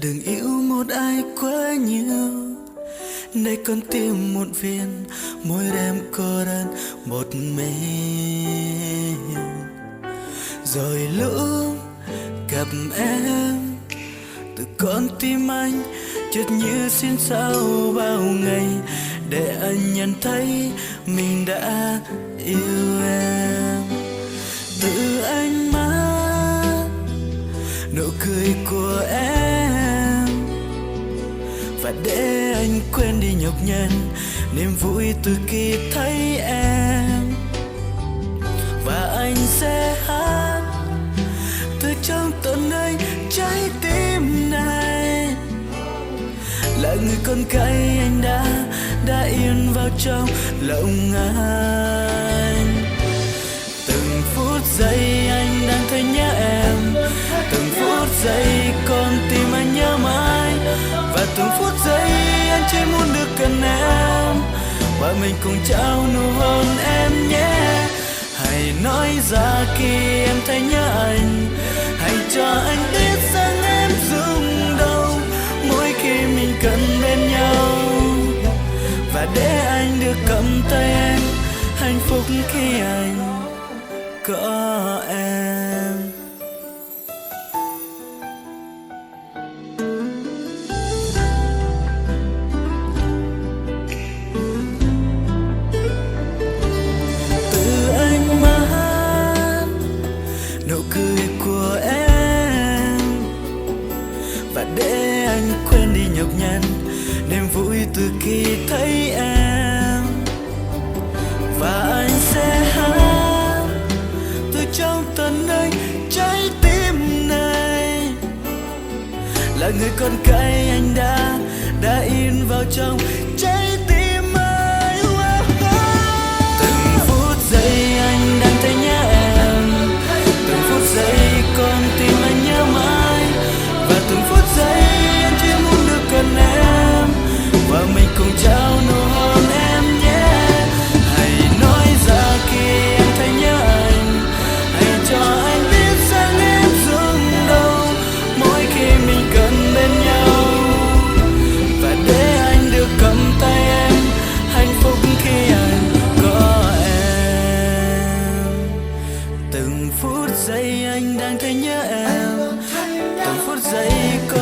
Đừng yêu một ai quá nhiều, để con tim một viên, mỗi đêm cô đơn một mình. Rồi lúc gặp em, từ con tim anh chợt như xin sau bao ngày, để anh nhận thấy mình đã yêu em. Từ ánh mắt, nụ cười của em, và để anh quên đi nhọc nhằn niềm vui từ khi thấy em. Và anh sẽ hát từ trong tận nơi trái tim này, là người con gái anh đã yên vào trong lòng anh. Từng phút giây anh đang thấy nhớ em, từng phút giây con tim anh nhớ mãi, và từng phút giây anh chỉ muốn được gần em, và mình cùng trao nụ hôn em nhé. Hãy nói ra khi em thấy nhớ anh, hãy cho anh biết rằng em rung động mỗi khi mình cần bên nhau, và để anh được cầm tay em, hạnh phúc khi anh có em. Từ ánh mắt, nụ cười của em, và để anh quên đi nhọc nhằn niềm vui từ khi thấy em. Và anh sẽ hát từ trong tận nơi trái tim này, là người con gái anh đã in vào trong trái tim anh. Từng phút giây anh đang thấy nhớ em, từng phút giây con tim anh nhớ mãi, và từng phút giây anh chỉ muốn được gần em, và mình cùng trao nụ hôn em nhé. Hãy nói ra khi em thấy nhớ anh, hãy cho anh biết rằng em rung động mỗi khi mình cần bên nhau, và để anh được cầm tay em, hạnh phúc khi anh có em. Từng phút giây anh đang thấy nhớ em, từng phút giây có